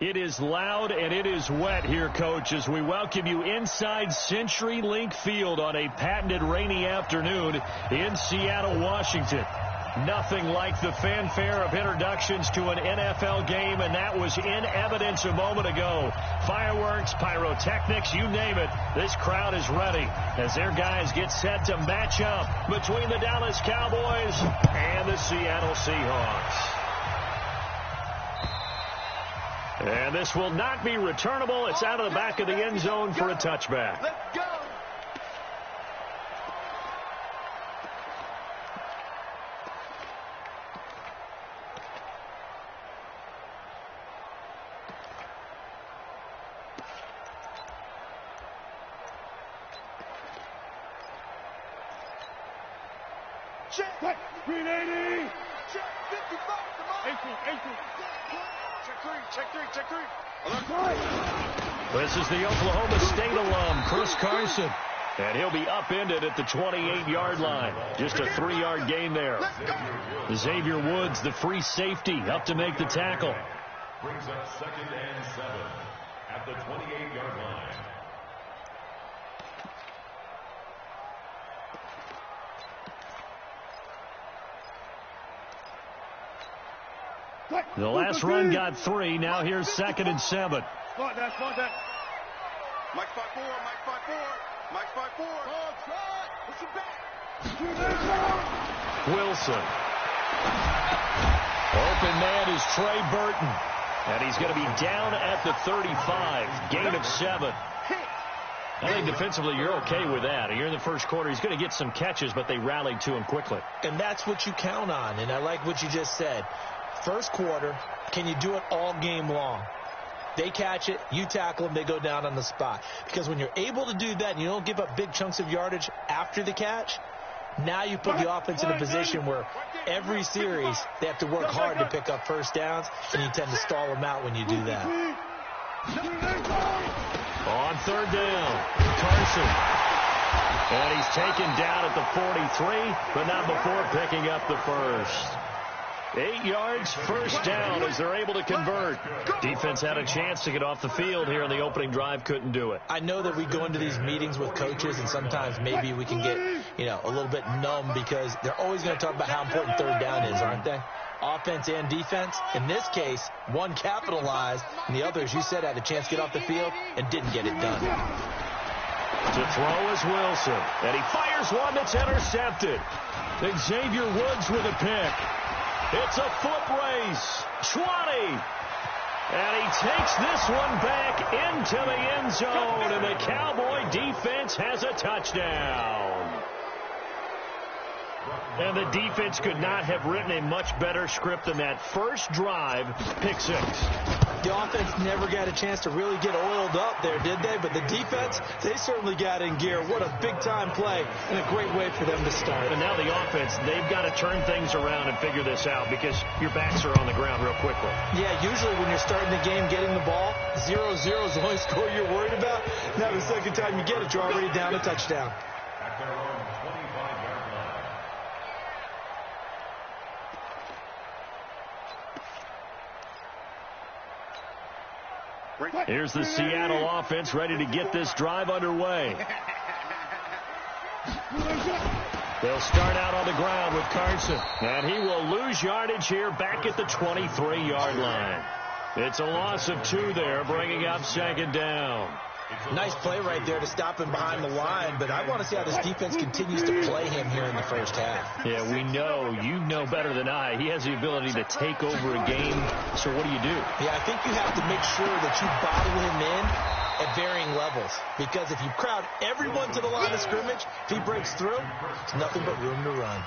It is loud and it is wet here, Coach, as we welcome you inside CenturyLink Field on a patented rainy afternoon in Seattle, Washington. Nothing like the fanfare of introductions to an NFL game, and that was in evidence a moment ago. Fireworks, pyrotechnics, you name it. This crowd is ready as their guys get set to match up between the Dallas Cowboys and the Seattle Seahawks. And this will not be returnable. It's out of the back of the end zone for a touchback. Let's go. Check. 380. Check 55. Come on. 18. Check three. This is the Oklahoma State alum, Chris Carson. And he'll be upended at the 28-yard line. Just a 3-yard gain there. Xavier Woods, the free safety, up to make the tackle. Brings up 2nd and 7 at the 28-yard line. The last run got 3. Now here's 2nd and 7. Spot that. Mike 5-4. Mike 5-4. Push it back. Wilson. Open man is Trey Burton. And he's going to be down at the 35. Gain of 7. I think defensively you're okay with that. You're in the first quarter. He's going to get some catches, but they rallied to him quickly. And that's what you count on. And I like what you just said. First quarter, can you do it all game long? They catch it, you tackle them, they go down on the spot. Because when you're able to do that and you don't give up big chunks of yardage after the catch, now you put the offense in a position where every series they have to work hard to pick up first downs, and you tend to stall them out when you do that. On 3rd down, Carson. And he's taken down at the 43, but not before picking up the first. 8 yards, first down as they're able to convert. Defense had a chance to get off the field here on the opening drive, couldn't do it. I know that we go into these meetings with coaches, and sometimes maybe we can get, a little bit numb because they're always going to talk about how important 3rd down is, aren't they? Offense and defense. In this case, one capitalized, and the other, as you said, had a chance to get off the field and didn't get it done. To throw is Wilson, and he fires one that's intercepted. Xavier Woods with a pick. It's a foot race. 20. And he takes this one back into the end zone, and the Cowboy defense has a touchdown. And the defense could not have written a much better script than that first drive, pick 6. The offense never got a chance to really get oiled up there, did they? But the defense, they certainly got in gear. What a big-time play and a great way for them to start. And now the offense, they've got to turn things around and figure this out because your backs are on the ground real quickly. Yeah, usually when you're starting the game getting the ball, 0-0 is the only score you're worried about. Now the second time you get it, you're already down a touchdown. At their own 25-yard line. Here's the Seattle offense ready to get this drive underway. They'll start out on the ground with Carson, and he will lose yardage here back at the 23-yard line. It's a loss of 2 there, bringing up 2nd down. Nice play right there to stop him behind the line, but I want to see how this defense continues to play him here in the first half. Yeah, we know, you know better than I, he has the ability to take over a game, so what do you do? Yeah, I think you have to make sure that you bottle him in at varying levels, because if you crowd everyone to the line of scrimmage, if he breaks through, it's nothing but room to run.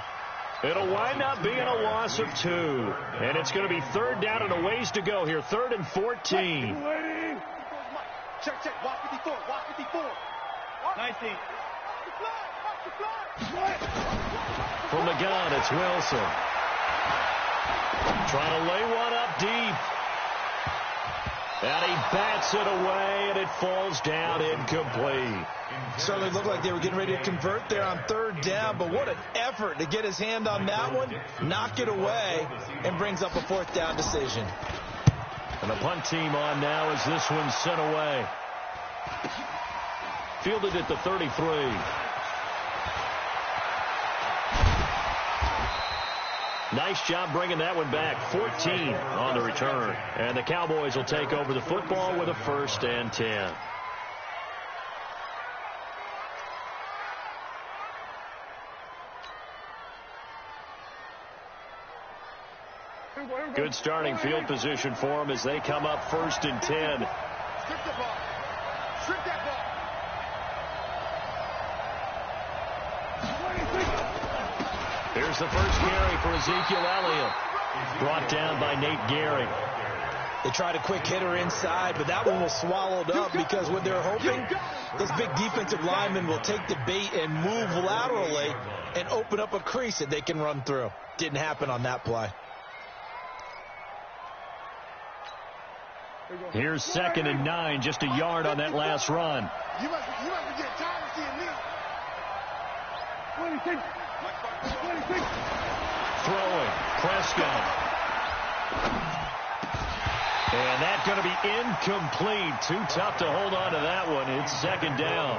It'll wind up being a loss of 2, and it's going to be 3rd down and a ways to go here, 3rd and 14. Check. Watch 54. 19. From the gun, it's Wilson. Trying to lay one up deep. And he bats it away, and it falls down incomplete. Certainly looked like they were getting ready to convert there on 3rd down, but what an effort to get his hand on that one, knock it away, and brings up a 4th down decision. And the punt team on now as this one's sent away. Fielded at the 33. Nice job bringing that one back. 14 on the return. And the Cowboys will take over the football with a 1st and 10. Good starting field position for them as they come up 1st and 10. Strip the ball. Strip that ball. Here's the first carry for Ezekiel Elliott. Brought down by Nate Gehring. They tried a quick hitter inside, but that one was swallowed up because what they're hoping, this big defensive lineman will take the bait and move laterally and open up a crease that they can run through. Didn't happen on that play. Here's 2nd and 9, just a yard on that last run. You must be getting tired of seeing me. Throwing, Prescott. And that's going to be incomplete. Too tough to hold on to that one. It's 2nd down.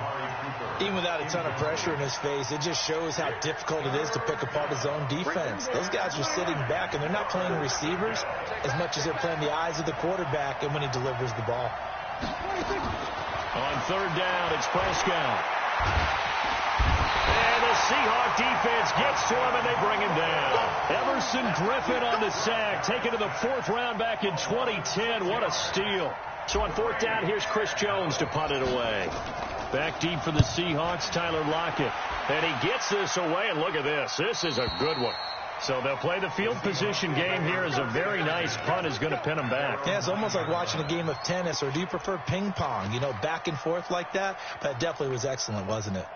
Even without a ton of pressure in his face, it just shows how difficult it is to pick apart his own defense. Those guys are sitting back, and they're not playing receivers as much as they're playing the eyes of the quarterback and when he delivers the ball. On 3rd down, it's Prescott. And the Seahawk defense gets to him, and they bring him down. Everson Griffin on the sack, taken to the 4th round back in 2010. What a steal. So on 4th down, here's Chris Jones to punt it away. Back deep for the Seahawks, Tyler Lockett. And he gets this away, and look at this. This is a good one. So they'll play the field position game here as a very nice punt is going to pin them back. Yeah, it's almost like watching a game of tennis, or do you prefer ping pong? You know, back and forth like that? That definitely was excellent, wasn't it?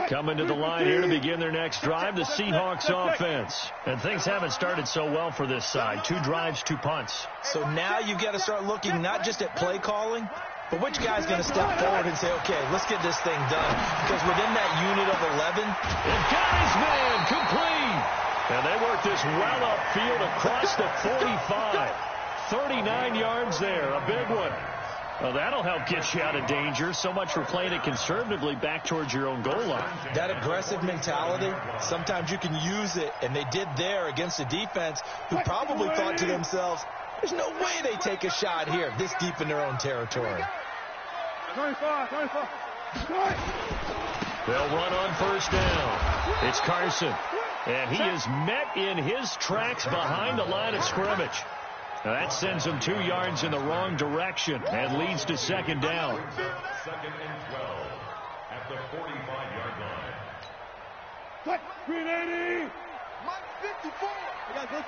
Coming to the line here to begin their next drive, the Seahawks offense. And things haven't started so well for this side. 2 drives, 2 punts. So now you've got to start looking not just at play calling, but which guy's going to step forward and say, okay, let's get this thing done. Because within that unit of 11, it got his man complete. And they work this well upfield across the 45. 39 yards there, a big one. Well, that'll help get you out of danger. So much for playing it conservatively back towards your own goal line. That aggressive mentality, sometimes you can use it, and they did there against a defense who probably thought to themselves, there's no way they take a shot here this deep in their own territory. 25. They'll run on 1st down. It's Carson, and he is met in his tracks behind the line of scrimmage. Now that sends him 2 yards in the wrong direction and leads to 2nd down. 2nd and 12 at the 45-yard line. What? 380. Mike 54.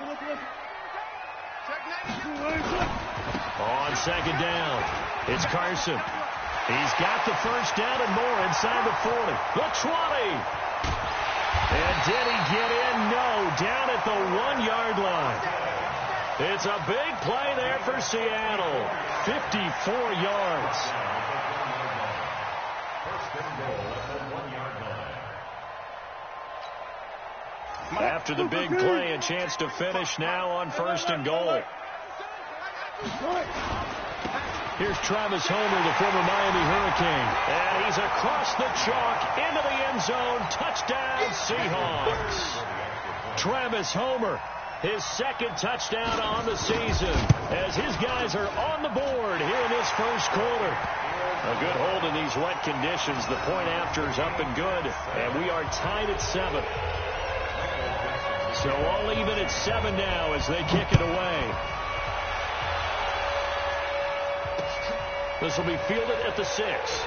Listen. Check 90. On 2nd down, it's Carson. He's got the 1st down and more inside the 40. The 20. And did he get in? No, down at the 1-yard line. It's a big play there for Seattle. 54 yards. After the big play, a chance to finish now on 1st and goal. Here's Travis Homer, the former Miami Hurricane. And he's across the chalk into the end zone. Touchdown, Seahawks. Travis Homer, his 2nd touchdown on the season as his guys are on the board here in this 1st quarter. A good hold in these wet conditions. The point after is up and good, and we are tied at 7. So all even at 7 now as they kick it away. This will be fielded at the 6.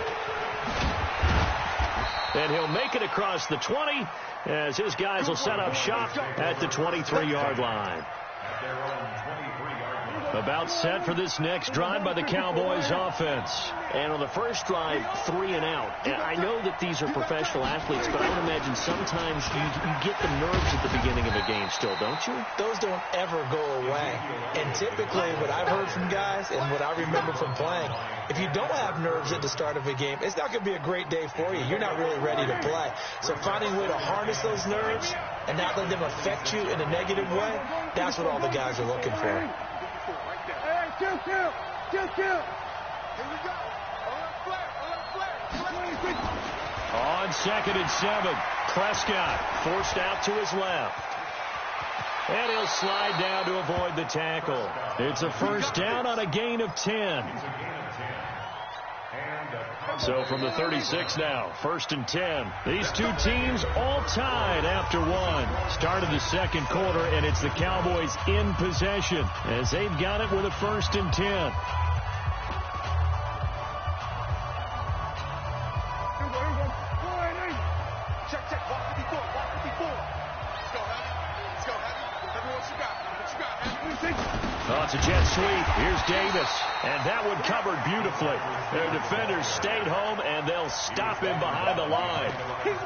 And he'll make it across the 20 as his guys will set up shop at the 23-yard line. At their own 23-yard line. About set for this next drive by the Cowboys offense. And on the first drive, 3 and out. And I know that these are professional athletes, but I would imagine sometimes you get the nerves at the beginning of a game still, don't you? Those don't ever go away. And typically what I've heard from guys and what I remember from playing, if you don't have nerves at the start of a game, it's not going to be a great day for you. You're not really ready to play. So finding a way to harness those nerves and not let them affect you in a negative way, that's what all the guys are looking for. Kill. Here we go. On 2nd and 7, Prescott forced out to his left. And he'll slide down to avoid the tackle. It's a first down on a gain of 10. So from the 36 now, 1st and 10. These two teams all tied after one. Start of the second quarter, and it's the Cowboys in possession as they've got it with a 1st and 10. Check. 154. Let's go, Hattie. Everyone, what you got? Oh, it's a jet sweep. Here's Davis. And that one covered beautifully. Their defenders stayed home, and they'll stop him behind the line.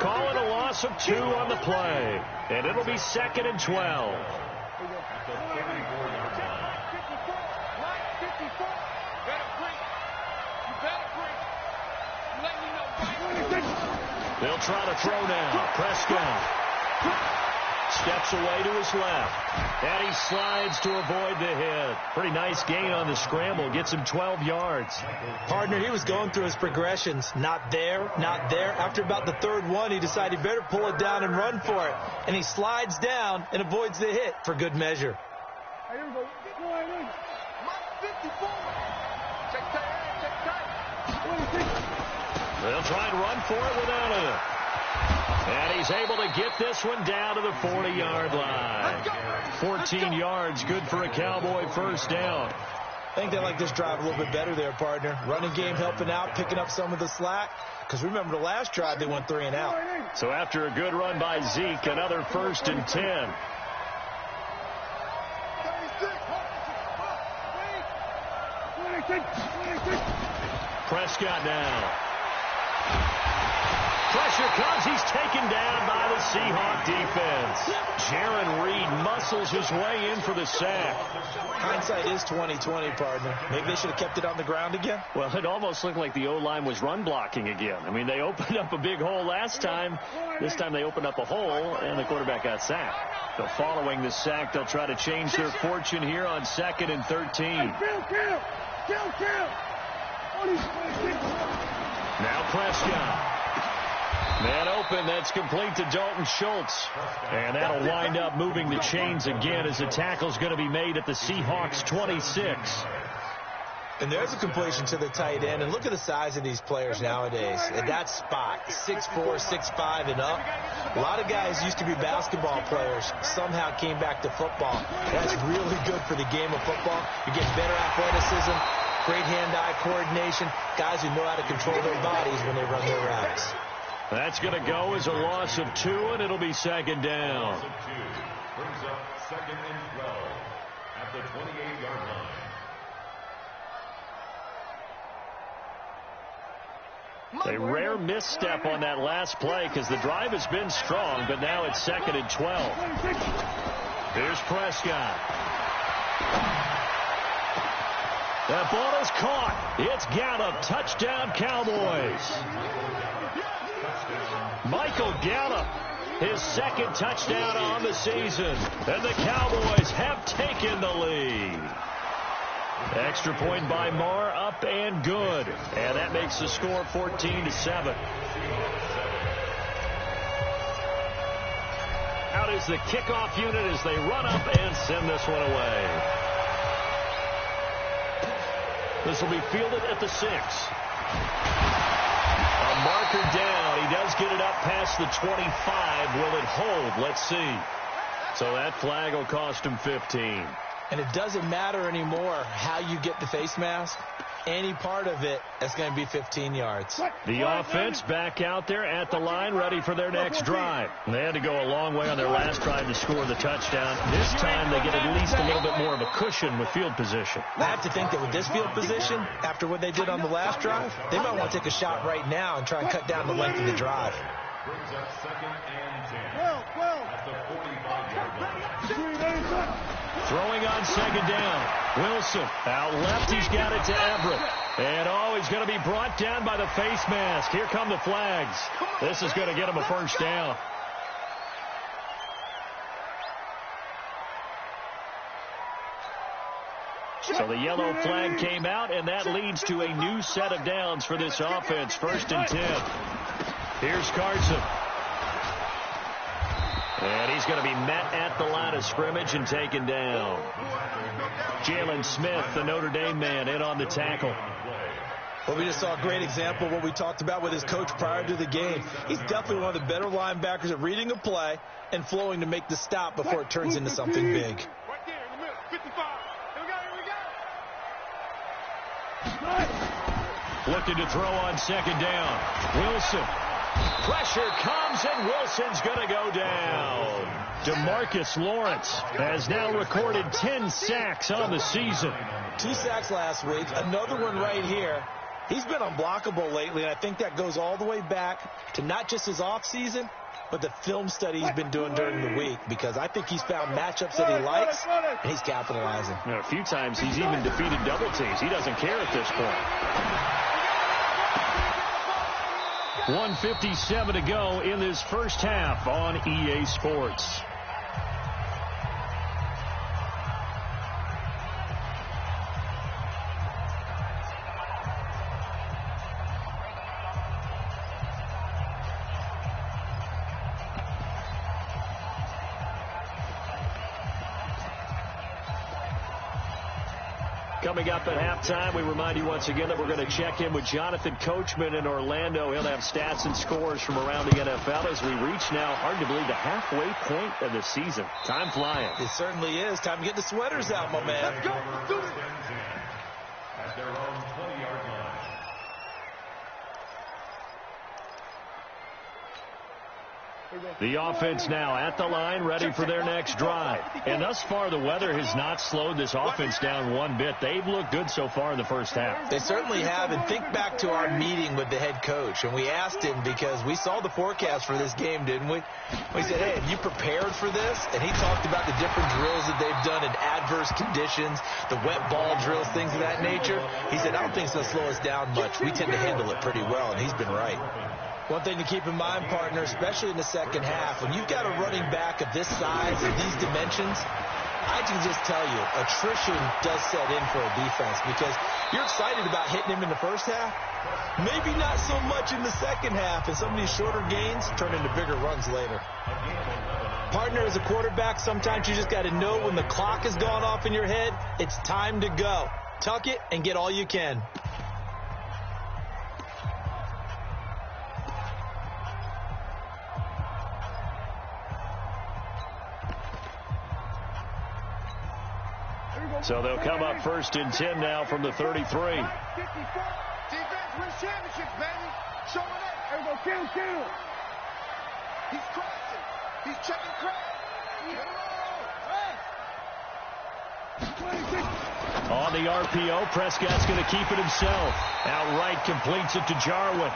Call it a loss of 2 on the play. And it'll be 2nd and 12. They'll try to throw now. Prescott steps away to his left. And he slides to avoid the hit. Pretty nice gain on the scramble. Gets him 12 yards. Partner, he was going through his progressions. Not there. After about the 3rd one, he decided he better pull it down and run for it. And he slides down and avoids the hit for good measure. Here we go. Mike 54. Check tight. They'll try and run for it without it. And he's able to get this one down to the 40-yard line. 14 yards, good for a Cowboy first down. I think they like this drive a little bit better there, partner. Running game helping out, picking up some of the slack. Because remember the last drive, they went 3 and out. So after a good run by Zeke, another 1st and 10. Prescott now. Pressure comes. He's taken down by the Seahawk defense. Jaron Reed muscles his way in for the sack. Hindsight is 20/20, partner. Maybe they should have kept it on the ground again. Well, it almost looked like the O-line was run blocking again. I mean, they opened up a big hole last time. This time they opened up a hole, and the quarterback got sacked. So following the sack, they'll try to change their fortune here on 2nd and 13. Kill. Now Prescott. Man open, that's complete to Dalton Schultz. And that'll wind up moving the chains again as the tackle's going to be made at the Seahawks 26. And there's a completion to the tight end. And look at the size of these players nowadays. At that spot, 6'4", 6'5", and up. A lot of guys used to be basketball players. Somehow came back to football. That's really good for the game of football. You're getting better athleticism, great hand-eye coordination, guys who know how to control their bodies when they run their routes. That's going to go as a loss of 2, and it'll be 2nd down. Brings up 2nd and 12 at the 28-yard line. A rare misstep on that last play because the drive has been strong, but now it's 2nd and 12. Here's Prescott. That ball is caught. It's Gallup. Touchdown, Cowboys. Michael Gallup, his 2nd touchdown on the season. And the Cowboys have taken the lead. Extra point by Marr, up and good. And that makes the score 14-7. Out is the kickoff unit as they run up and send this one away. This will be fielded at the 6. A marker down. He does get it up past the 25. Will it hold? Let's see. So that flag will cost him 15. And it doesn't matter anymore how you get the face mask. any part of it, it's going to be 15 yards. The offense back out there at the line, ready for their next drive. They had to go a long way on their last drive to score the touchdown. This time they get at least a little bit more of a cushion with field position. I have to think that with this field position, after what they did on the last drive, they might want to take a shot right now and try and cut down the length of the drive. Brings up 2nd and 10. At the 45-yard line. Throwing on 2nd down. Wilson out left. He's got it to Everett. And, he's going to be brought down by the face mask. Here come the flags. This is going to get him a first down. So the yellow flag came out, and that leads to a new set of downs for this offense. 1st and 10. Here's Carson. And he's going to be met at the line of scrimmage and taken down. Jalen Smith, the Notre Dame man, in on the tackle. Well, we just saw a great example of what we talked about with his coach prior to the game. He's definitely one of the better linebackers at reading a play and flowing to make the stop before it turns into something big. Right there in the middle, 55. Here we go. Looking to throw on 2nd down. Wilson. Pressure comes, and Wilson's going to go down. DeMarcus Lawrence has now recorded 10 sacks on the season. 2 sacks last week, another one right here. He's been unblockable lately, and I think that goes all the way back to not just his offseason, but the film study he's been doing during the week, because I think he's found matchups that he likes, and he's capitalizing. A few times he's even defeated double teams. He doesn't care at this point. 1:57 to go in this first half on EA Sports. Coming up at halftime, we remind you once again that we're going to check in with Jonathan Coachman in Orlando. He'll have stats and scores from around the NFL as we reach now, hard to believe, the halfway point of the season. Time flying. It certainly is. Time to get the sweaters out, my man. Let's go. Do it. At their own 20-yard line. The offense now at the line, ready for their next drive. And thus far, the weather has not slowed this offense down one bit. They've looked good so far in the first half. They certainly have. And think back to our meeting with the head coach. And we asked him, because we saw the forecast for this game, didn't we? We said, hey, have you prepared for this? And he talked about the different drills that they've done in adverse conditions, the wet ball drills, things of that nature. He said, I don't think it's going to slow us down much. We tend to handle it pretty well, and he's been right. One thing to keep in mind, partner, especially in the second half, when you've got a running back of this size and these dimensions, I can just tell you, attrition does set in for a defense, because you're excited about hitting him in the first half. Maybe not so much in the second half, and some of these shorter gains turn into bigger runs later. Partner, as a quarterback, sometimes you just got to know when the clock has gone off in your head, it's time to go. Tuck it and get all you can. So they'll come up 1st and 10 now from the 33. Defense wins championships, baby. Showing up. There we go. Kill. He's crossing. He's checking crack. On the RPO, Prescott's going to keep it himself. Outright completes it to Jarwin.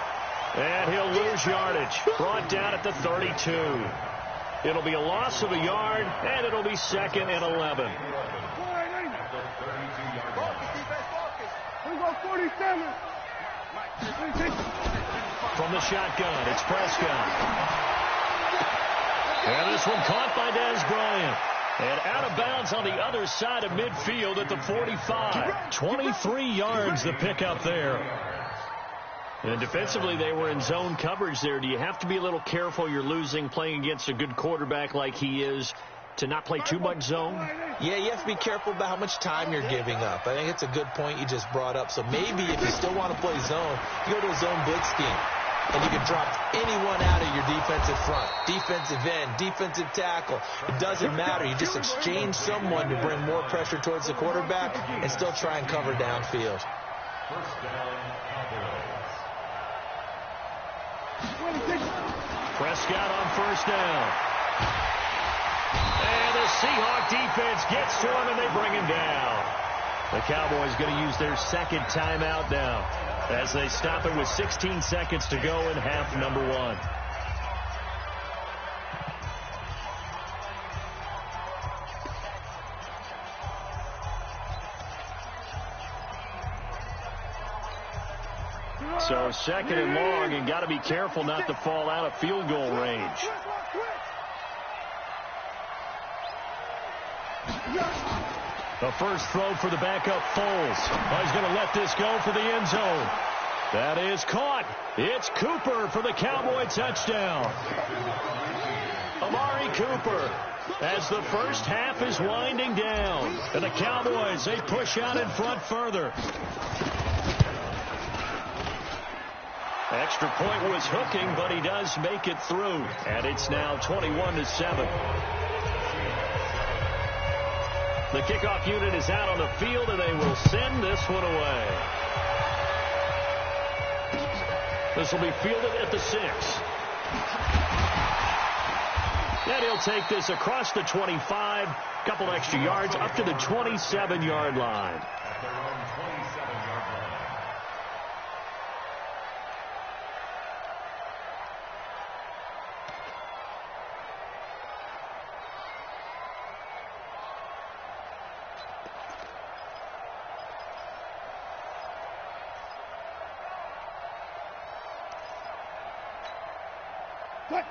And he'll lose yardage. Brought down at the 32. It'll be a loss of a yard, and it'll be 2nd and 11. From the shotgun, it's Prescott. And this one caught by Dez Bryant. And out of bounds on the other side of midfield at the 45. 23 yards the pickup there. And defensively, they were in zone coverage there. Do you have to be a little careful? You're losing, playing against a good quarterback like he is, to not play too much zone? Yeah, you have to be careful about how much time you're giving up. I think it's a good point you just brought up. So maybe if you still want to play zone, you go to a zone blitz scheme. And you can drop anyone out of your defensive front, defensive end, defensive tackle. It doesn't matter. You just exchange someone to bring more pressure towards the quarterback and still try and cover downfield. First down, Cowboys. Prescott on first down. And the Seahawk defense gets to him, and they bring him down. The Cowboys going to use their second timeout now as they stop it with 16 seconds to go in half number one. So second and long, and got to be careful not to fall out of field goal range. The first throw for the backup Foles. He's going to let this go for the end zone. That is caught. It's Cooper for the Cowboy touchdown. Amari Cooper, as the first half is winding down. And the Cowboys, they push out in front further. Extra point was hooking, but he does make it through. And it's now 21-7. The kickoff unit is out on the field, and they will send this one away. This will be fielded at the 6. And he'll take this across the 25, couple extra yards, up to the 27-yard line.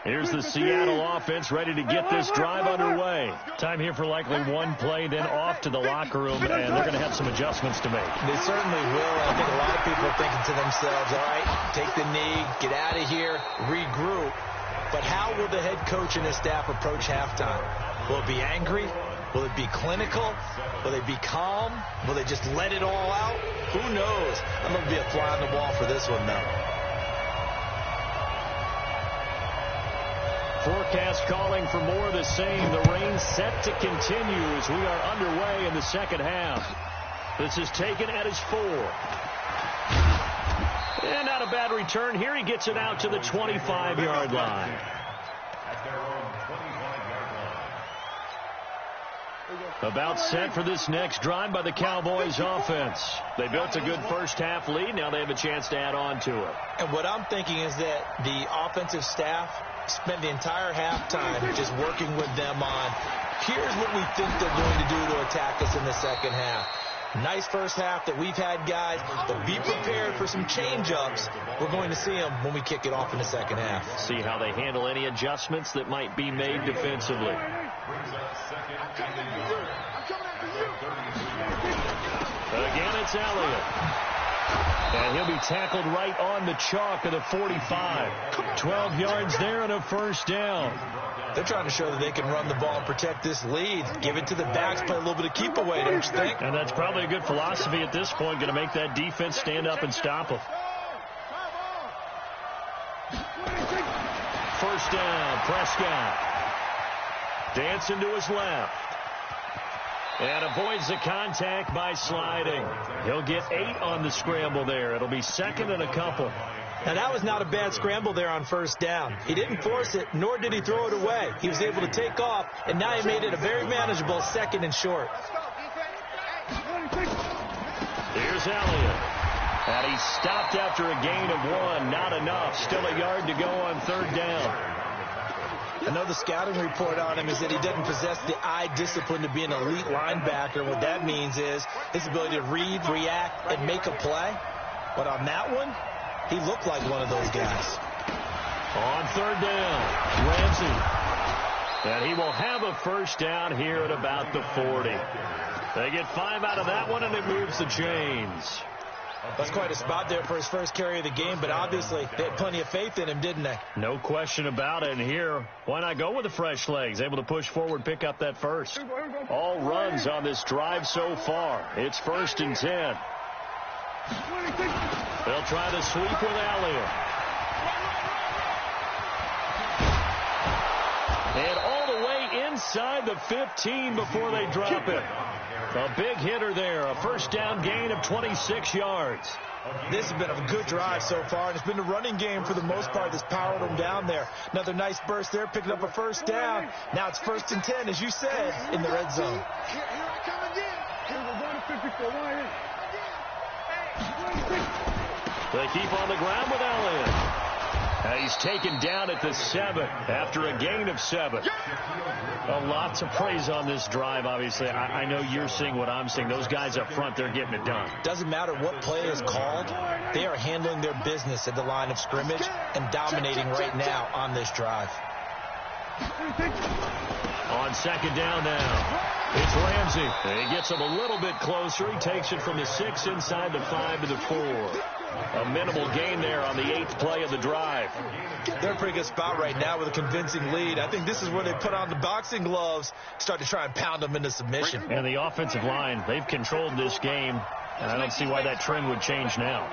Here's the Seattle offense ready to get this drive underway. Time here for likely one play, then off to the locker room, and they're going to have some adjustments to make. They certainly will. I think a lot of people are thinking to themselves, all right, take the knee, get out of here, regroup. But how will the head coach and his staff approach halftime? Will it be angry? Will it be clinical? Will they be calm? Will they just let it all out? Who knows? I'm going to be a fly on the wall for this one, though. Forecast calling for more of the same. The rain set to continue as we are underway in the second half. This is taken at his 4. And not a bad return. Here he gets it out to the 25-yard line. At their own 25-yard line. About set for this next drive by the Cowboys offense. They built a good first half lead. Now they have a chance to add on to it. And what I'm thinking is that the offensive staff spend the entire halftime just working with them on, here's what we think they're going to do to attack us in the second half. Nice first half that we've had, guys, but be prepared for some change-ups. We're going to see them when we kick it off in the second half. See how they handle any adjustments that might be made defensively. Again, it's Elliott. And he'll be tackled right on the chalk of the 45. 12 yards there and a first down. They're trying to show that they can run the ball and protect this lead. Give it to the backs, play a little bit of keep away, don't you think? And that's probably a good philosophy at this point, going to make that defense stand up and stop them. First down, Prescott. Dancing to his left. And avoids the contact by sliding. He'll get 8 on the scramble there. It'll be second and a couple. Now, that was not a bad scramble there on first down. He didn't force it, nor did he throw it away. He was able to take off, and now he made it a very manageable second and short. Here's Elliott. And he stopped after a gain of 1. Not enough. Still a yard to go on third down. I know the scouting report on him is that he doesn't possess the eye discipline to be an elite linebacker. What that means is his ability to read, react, and make a play. But on that one, he looked like one of those guys. On third down, Ramsey. And he will have a first down here at about the 40. They get 5 out of that one, and it moves the chains. That's quite a spot there for his first carry of the game, but obviously they had plenty of faith in him, didn't they? No question about it. And here, why not go with the fresh legs? Able to push forward, pick up that first. All runs on this drive so far. It's 1st and 10. They'll try the sweep with Elliott. And all the way inside the 15 before they drop it. A big hitter there, a first down gain of 26 yards. This has been a good drive so far, and it's been the running game for the most part that's powered them down there. Another nice burst there, picking up a first down. Now it's 1st and 10, as you said, in the red zone. Here I come again. Here we're going to 54. They keep on the ground with Elliott. He's taken down at the 7 after a gain of 7. Lots of praise on this drive, obviously. I know you're seeing what I'm seeing. Those guys up front, they're getting it done. Doesn't matter what play is called. They are handling their business at the line of scrimmage and dominating right now on this drive. On 2nd down now, it's Ramsey. He gets him a little bit closer. He takes it from the 6 inside the 5 to the 4. A minimal gain there on the 8th play of the drive. They're in a pretty good spot right now with a convincing lead. I think this is where they put on the boxing gloves, start to try and pound them into submission. And the offensive line, they've controlled this game. And I don't see why that trend would change now.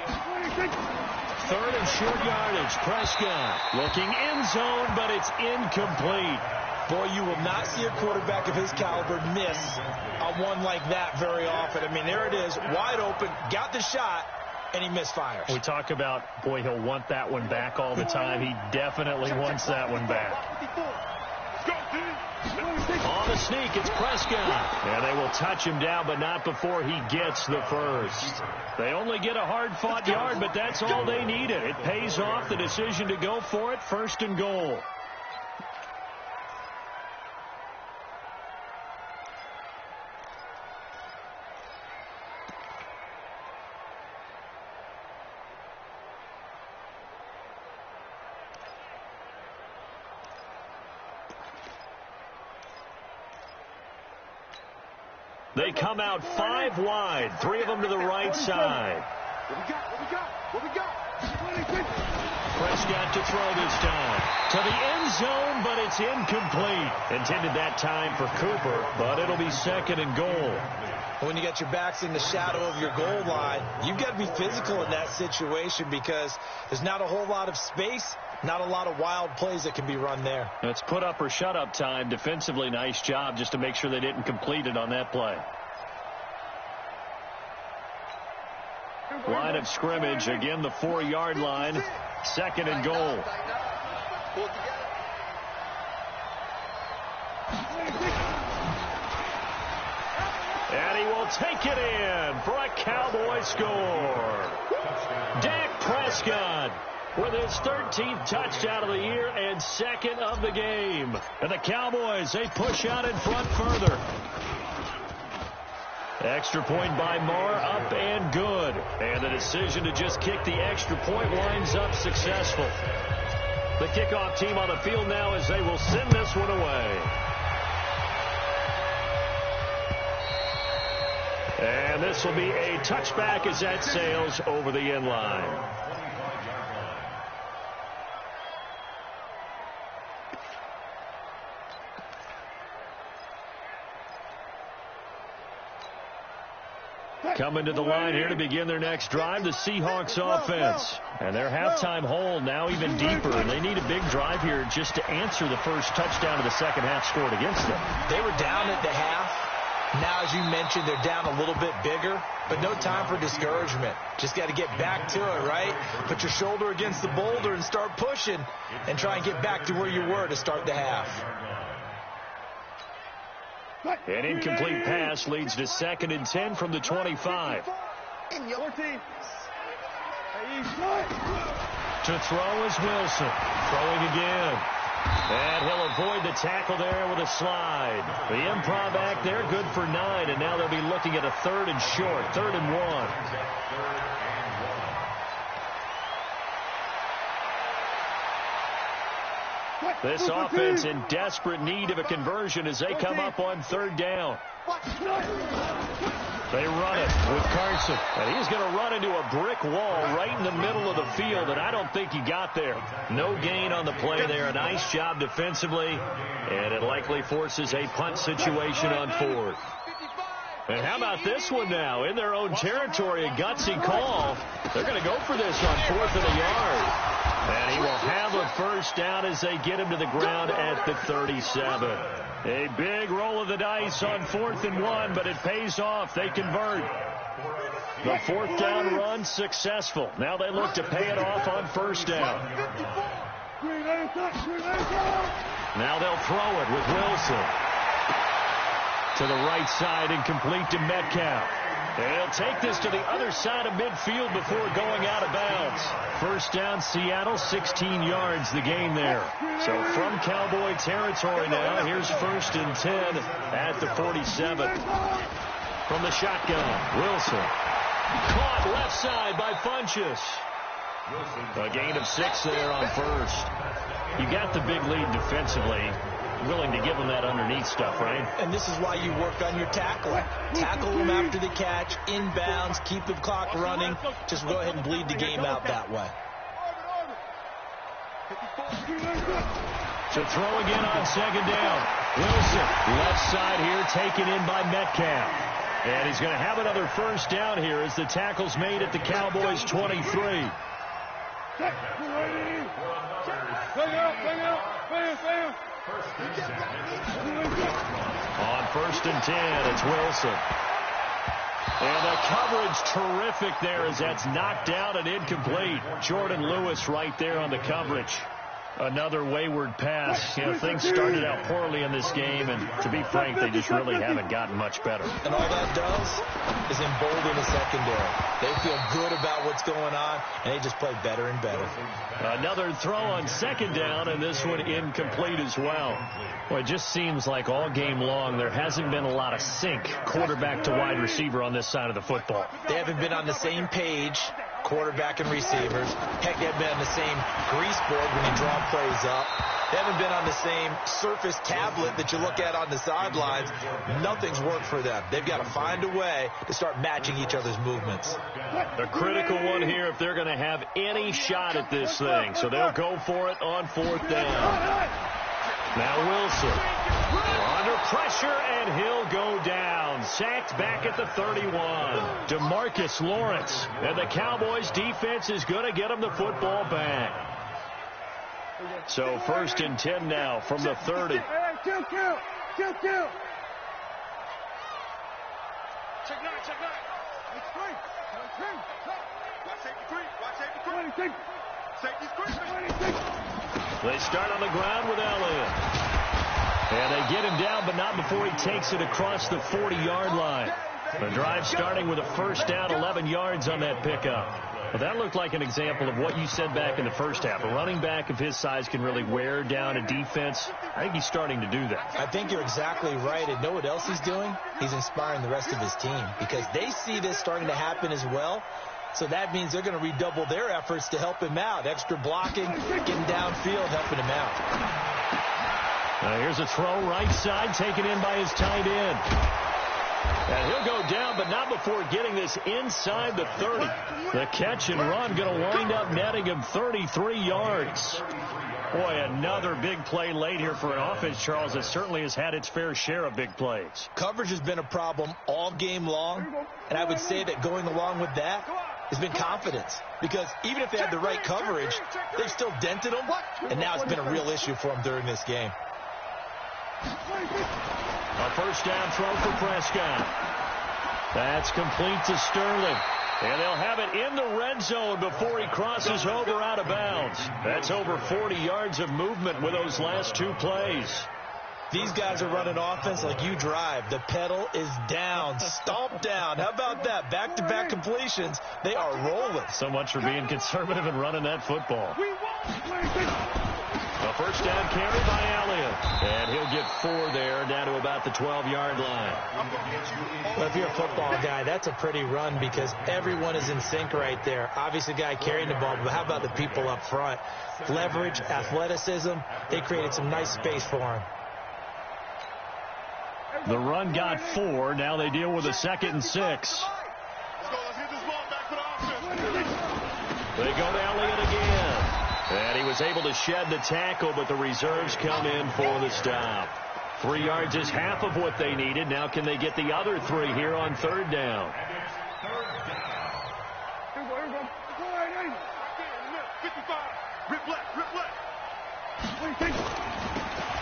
3rd and short yardage. Prescott looking end zone, but it's incomplete. Boy, you will not see a quarterback of his caliber miss on one like that very often. I mean, there it is, wide open, got the shot, and he misfires. We talk about, boy, he'll want that one back all the time. He definitely wants that one back. On the sneak, it's Prescott. And they will touch him down, but not before he gets the first. They only get a hard-fought yard, but that's all they needed. It pays off, the decision to go for it, 1st and goal. They come out 5 wide, 3 of them to the right side. What we got? Prescott to throw this time. To the end zone, but it's incomplete. Intended that time for Cooper, but it'll be 2nd and goal. When you got your backs in the shadow of your goal line, you've got to be physical in that situation because there's not a whole lot of space, not a lot of wild plays that can be run there. It's put up or shut up time. Defensively, nice job just to make sure they didn't complete it on that play. Line of scrimmage, again the 4-yard line, 2nd and goal. And he will take it in for a Cowboy score. Dak Prescott with his 13th touchdown of the year and 2nd of the game. And the Cowboys, they push out in front further. Extra point by Marr, up and good. And the decision to just kick the extra point winds up successful. The kickoff team on the field now as they will send this one away. And this will be a touchback as that sails over the end line. Coming to the line here to begin their next drive, the Seahawks offense. And their halftime hole now even deeper. And they need a big drive here just to answer the first touchdown of the second half scored against them. They were down at the half. Now, as you mentioned, they're down a little bit bigger, but no time for discouragement. Just got to get back to it, right? Put your shoulder against the boulder and start pushing and try and get back to where you were to start the half. An incomplete pass leads to 2nd and 10 from the 25. To throw is Wilson. Throwing again. And he'll avoid the tackle there with a slide. The improv act there, good for 9. And now they'll be looking at a 3rd and short, 3rd and 1. This offense in desperate need of a conversion as they come up on 3rd down. They run it with Carson. And he's going to run into a brick wall right in the middle of the field, and I don't think he got there. No gain on the play there. A nice job defensively, and it likely forces a punt situation on 4th. And how about this one now? In their own territory, a gutsy call. They're going to go for this on 4th and a yard. And he will have a first down as they get him to the ground at the 37. A big roll of the dice on 4th and 1, but it pays off. They convert. The 4th down run successful. Now they look to pay it off on 1st down. Now they'll throw it with Wilson. To the right side and complete to Metcalf. And he'll take this to the other side of midfield before going out of bounds. 1st down, Seattle, 16 yards the gain there. So from Cowboy territory now, here's 1st and 10 at the 47. From the shotgun, Wilson. Caught left side by Funchess. A gain of 6 there on 1st. You got the big lead defensively. Willing to give them that underneath stuff, right? And this is why you work on your tackling. Tackle them after the catch, inbounds, keep the clock running. Just go ahead and bleed the game out that way. To throw again on 2nd down. Wilson, left side here, taken in by Metcalf. And he's going to have another 1st down here as the tackle's made at the Cowboys' 23. On 1st and 10, it's Wilson. And the coverage terrific there as that's knocked down and incomplete. Jordan Lewis right there on the coverage. Another wayward pass. You know, things started out poorly in this game, and to be frank, they just really haven't gotten much better. And all that does is embolden the secondary. They feel good about what's going on, and they just play better and better. Another throw on 2nd down, and this one incomplete as well. Well, it just seems like all game long there hasn't been a lot of sync quarterback to wide receiver on this side of the football. They haven't been on the same page, quarterback and receivers. Heck, they haven't been on the same grease board when you draw plays up. They haven't been on the same surface tablet that you look at on the sidelines. Nothing's worked for them. They've got to find a way to start matching each other's movements. A critical one here if they're going to have any shot at this thing. So they'll go for it on 4th down. Now Wilson under pressure, and he'll go down. Sacked back at the 31. DeMarcus Lawrence. And the Cowboys defense is going to get him the football back. So 1st and 10 now from the 30. Check 9, check 9. It's 3. Watch safety 3. Safety 3. They start on the ground with Elliott. And they get him down, but not before he takes it across the 40-yard line. The drive starting with a 1st down, 11 yards on that pickup. Well, that looked like an example of what you said back in the 1st half. A running back of his size can really wear down a defense. I think he's starting to do that. I think you're exactly right. And know what else he's doing? He's inspiring the rest of his team because they see this starting to happen as well. So that means they're going to redouble their efforts to help him out. Extra blocking, getting downfield, helping him out. Here's a throw right side, taken in by his tight end. And he'll go down, but not before getting this inside the 30. The catch and run going to wind up netting him 33 yards. Boy, another big play late here for an offense, Charles, that certainly has had its fair share of big plays. Coverage has been a problem all game long, and I would say that going along with that has been confidence. Because even if they had the right coverage, they've still dented them, and now it's been a real issue for them during this game. A 1st down throw for Prescott. That's complete to Sterling. And they'll have it in the red zone before he crosses over out of bounds. That's over 40 yards of movement with those last 2 plays. These guys are running offense like you drive. The pedal is down, stomped down. How about that? Back-to-back completions. They are rolling. So much for being conservative and running that football. A 1st down carry by Elliott. And he'll get 4 there, down to about the 12-yard line. Well, if you're a football guy, that's a pretty run because everyone is in sync right there. Obviously, the guy carrying the ball, but how about the people up front? Leverage, athleticism. They created some nice space for him. The run got 4. Now they deal with a 2nd and 6. Let's get this ball back for the offense. They go to Elliott again. And he was able to shed the tackle, but the reserves come in for the stop. 3 yards is half of what they needed. Now can they get the other 3 here on 3rd down? Here we go. 55. Rip left.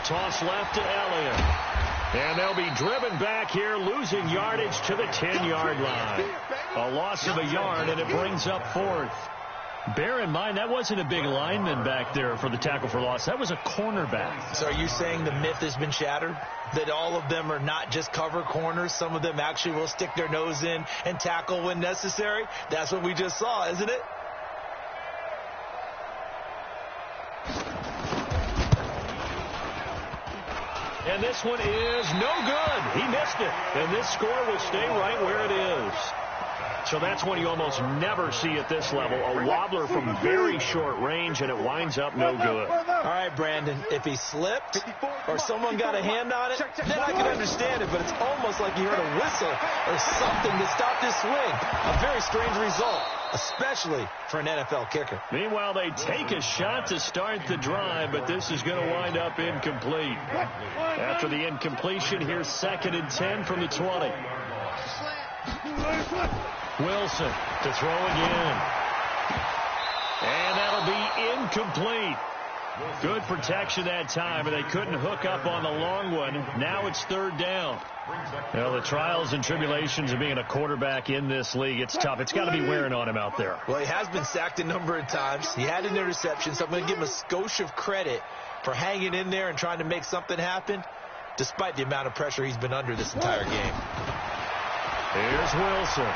Toss left to Elliott. And they'll be driven back here, losing yardage to the 10-yard line. A loss of a yard, and it brings up fourth. Bear in mind, that wasn't a big lineman back there for the tackle for loss. That was a cornerback. So are you saying the myth has been shattered? That all of them are not just cover corners? Some of them actually will stick their nose in and tackle when necessary? That's what we just saw, isn't it? And this one is no good. He missed it. And this score will stay right where it is. So that's one you almost never see at this level. A wobbler from very short range, and it winds up no good. All right, Brandon, if he slipped or someone got a hand on it, then I can understand it. But it's almost like you heard a whistle or something to stop this swing. A very strange result, especially for an NFL kicker. Meanwhile, they take a shot to start the drive, but this is going to wind up incomplete. After the incompletion, here's 2nd and 10 from the 20. Wilson to throw again. And that'll be incomplete. Good protection that time, and they couldn't hook up on the long one. Now it's 3rd down. Well, the trials and tribulations of being a quarterback in this league, it's tough. It's got to be wearing on him out there. Well, he has been sacked a number of times. He had an interception, so I'm going to give him a skosh of credit for hanging in there and trying to make something happen, despite the amount of pressure he's been under this entire game. Here's Wilson.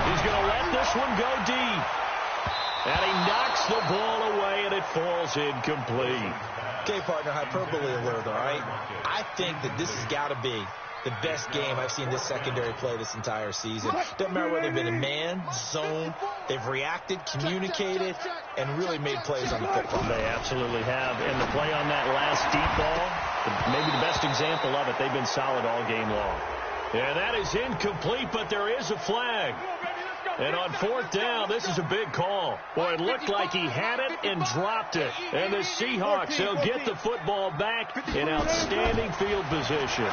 He's going to let this one go deep. And he knocks the ball away, and it falls incomplete. Okay, partner, hyperbole alert, all right? I think that this has got to be the best game I've seen this secondary play this entire season. Doesn't matter whether they've been in man, zone, they've reacted, communicated, and really made plays on the football. They absolutely have. And the play on that last deep ball, maybe the best example of it, they've been solid all game long. And that is incomplete, but there is a flag. And on 4th down, this is a big call. Boy, it looked like he had it and dropped it. And the Seahawks, they'll get the football back in outstanding field position.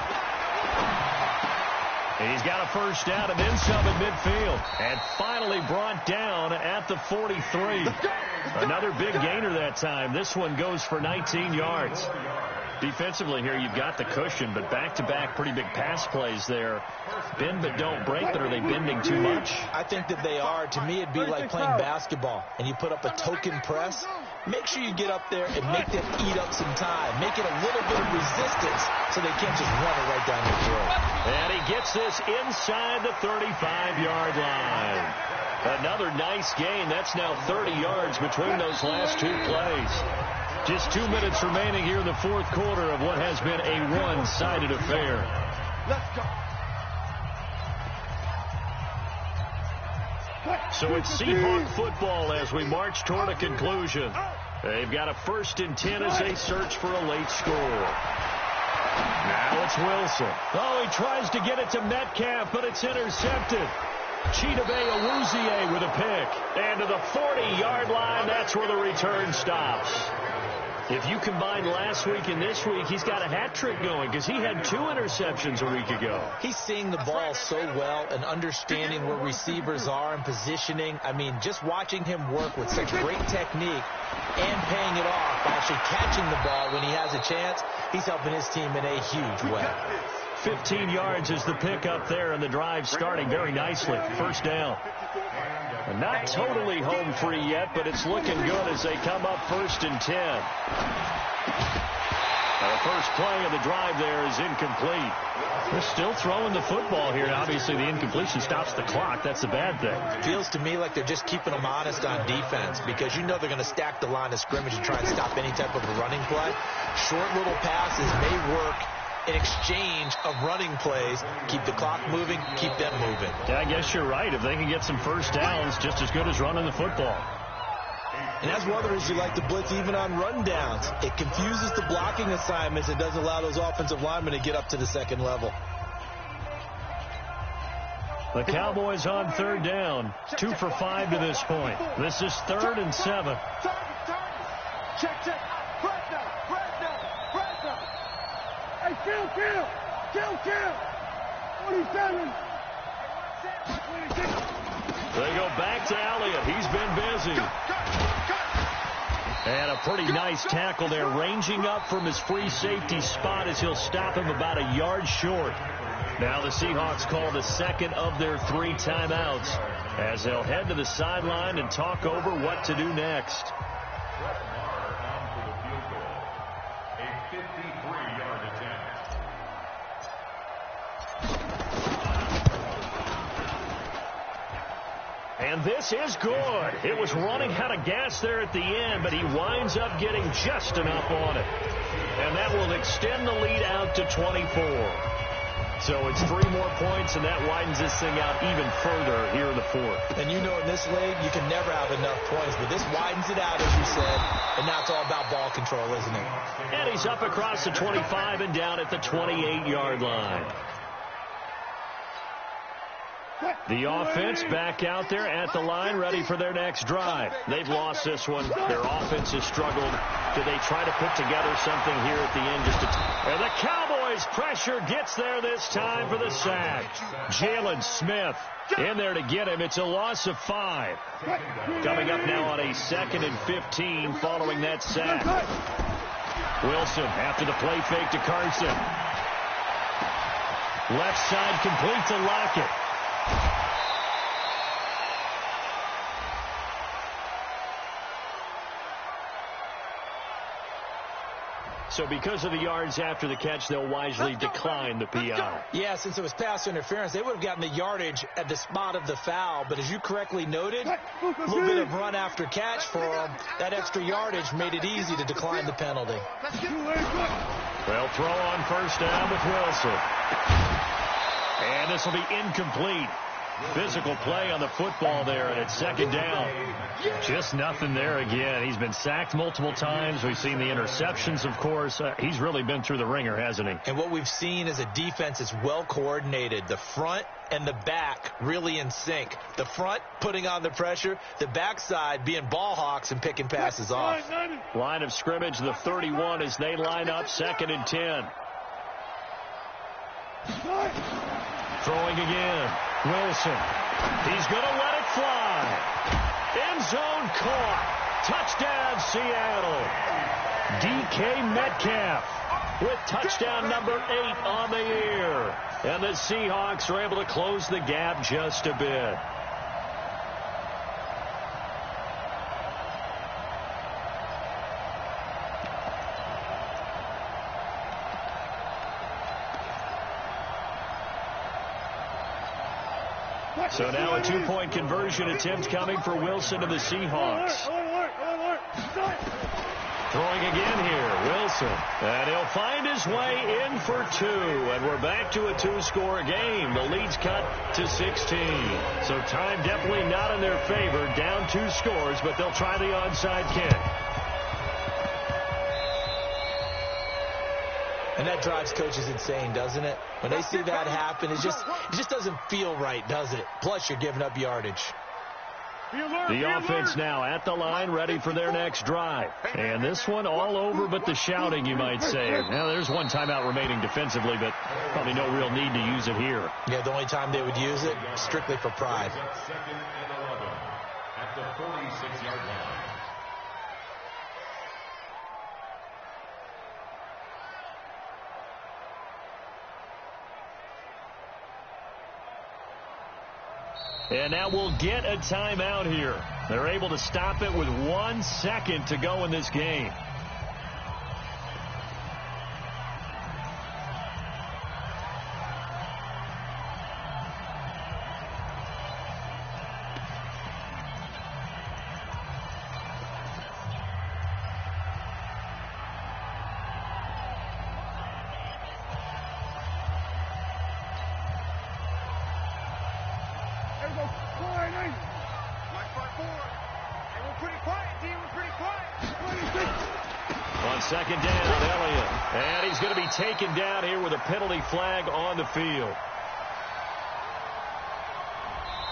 And he's got a first down and then some in midfield. And finally brought down at the 43. Another big gainer that time. This one goes for 19 yards. Defensively here, you've got the cushion, but back-to-back pretty big pass plays there. Bend but don't break, but are they bending too much? I think that they are. To me, it'd be like playing basketball, and you put up a token press. Make sure you get up there and make them eat up some time. Make it a little bit of resistance so they can't just run it right down your throat. And he gets this inside the 35-yard line. Another nice gain. That's now 30 yards between those last two plays. Just 2 minutes remaining here in the 4th quarter of what has been a one-sided affair. Let's go. So it's Seahawk football as we march toward a conclusion. They've got a 1st and 10 as they search for a late score. Now it's Wilson. Oh, he tries to get it to Metcalf, but it's intercepted. Chidobe Awuzie with a pick. And to the 40-yard line, that's where the return stops. If you combine last week and this week, he's got a hat trick going because he had 2 interceptions a week ago. He's seeing the ball so well and understanding where receivers are and positioning. I mean, just watching him work with such great technique and paying it off by actually catching the ball when he has a chance, he's helping his team in a huge way. 15 yards is the pickup there, and the drive starting very nicely. First down. Not totally home free yet, but it's looking good as they come up 1st and 10. The first play of the drive there is incomplete. They're still throwing the football here. Obviously, the incompletion stops the clock. That's the bad thing. It feels to me like they're just keeping them honest on defense because you know they're going to stack the line of scrimmage and try and stop any type of a running play. Short little passes may work in exchange of running plays. Keep the clock moving, keep them moving. Yeah, I guess you're right. If they can get some first downs, just as good as running the football. And that's one of the reasons you like to blitz even on run downs. It confuses the blocking assignments. It doesn't allow those offensive linemen to get up to the second level. The Cowboys on 3rd down. 2 for 5 to this point. This is 3rd and 7. Check. Hey, kill. 27. They go back to Elliott. He's been busy. And a pretty nice tackle there, ranging up from his free safety spot as he'll stop him about a yard short. Now the Seahawks call the second of their 3 timeouts as they'll head to the sideline and talk over what to do next. A 53-yard attempt. And this is good. It was running out of gas there at the end, but he winds up getting just enough on it. And that will extend the lead out to 24. So it's 3 more points, and that widens this thing out even further here in the 4th. And you know in this league, you can never have enough points, but this widens it out, as you said, and now it's all about ball control, isn't it? And he's up across the 25 and down at the 28-yard line. The offense back out there at the line, ready for their next drive. They've lost this one. Their offense has struggled. Do they try to put together something here at the end? And the Cowboys' pressure gets there this time for the sack. Jalen Smith in there to get him. It's a loss of 5. Coming up now on a 2nd and 15 following that sack. Wilson after the play fake to Carson. Left side complete to Lockett. So because of the yards after the catch, they'll wisely decline the PI. Yeah, since it was pass interference, they would have gotten the yardage at the spot of the foul. But as you correctly noted, a little bit of run after catch for them. That extra yardage made it easy to decline the penalty. They'll throw on first down with Wilson. And this will be incomplete. Physical play on the football there, and it's 2nd down. Just nothing there again. He's been sacked multiple times. We've seen the interceptions, of course. He's really been through the ringer, hasn't he? And what we've seen is a defense that's well coordinated. The front and the back really in sync. The front putting on the pressure, the backside being ball hawks and picking passes off. Line of scrimmage, the 31 as they line up, 2nd and 10. Throwing again. Wilson. He's going to let it fly. End zone caught. Touchdown, Seattle. DK Metcalf with touchdown number 8 on the year. And the Seahawks are able to close the gap just a bit. So now a 2-point conversion attempt coming for Wilson to the Seahawks. Throwing again here, Wilson. And he'll find his way in for 2. And we're back to a 2-score game. The lead's cut to 16. So time definitely not in their favor. Down 2 scores, but they'll try the onside kick. And that drives coaches insane, doesn't it? When they see that happen, it just doesn't feel right, does it? Plus, you're giving up yardage. The offense now at the line, ready for their next drive. And this one all over but the shouting, you might say. Now, there's 1 timeout remaining defensively, but probably no real need to use it here. Yeah, the only time they would use it, strictly for pride. 2nd and 11 at the 46-yard line. And now we'll get a timeout here. They're able to stop it with 1 second to go in this game. On 2nd down, Elliott. And he's going to be taken down here with a penalty flag on the field.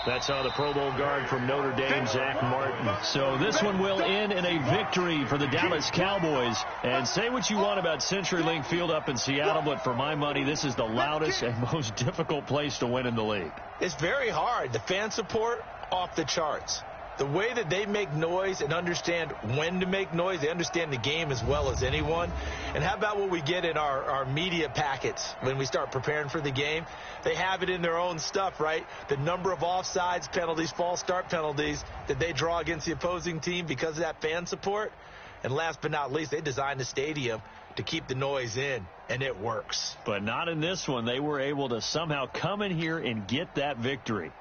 That's on the Pro Bowl guard from Notre Dame, Zach Martin. So this one will end in a victory for the Dallas Cowboys. And say what you want about CenturyLink Field up in Seattle, but for my money, this is the loudest and most difficult place to win in the league. It's very hard. The fan support, off the charts. The way that they make noise and understand when to make noise, they understand the game as well as anyone. And how about what we get in our media packets when we start preparing for the game? They have it in their own stuff, right? The number of offsides penalties, false start penalties that they draw against the opposing team because of that fan support. And last but not least, they designed the stadium to keep the noise in, and it works. But not in this one. They were able to somehow come in here and get that victory.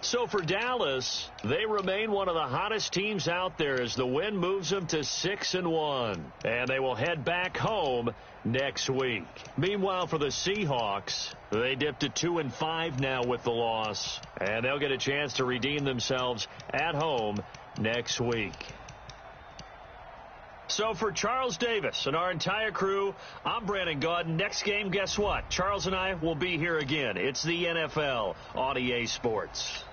So for Dallas, they remain one of the hottest teams out there as the win moves them to 6-1. And they will head back home next week. Meanwhile, for the Seahawks, they dipped to 2-5 now with the loss. And they'll get a chance to redeem themselves at home next week. So for Charles Davis and our entire crew, I'm Brandon Gaudin. Next game, guess what? Charles and I will be here again. It's the NFL on EA Sports.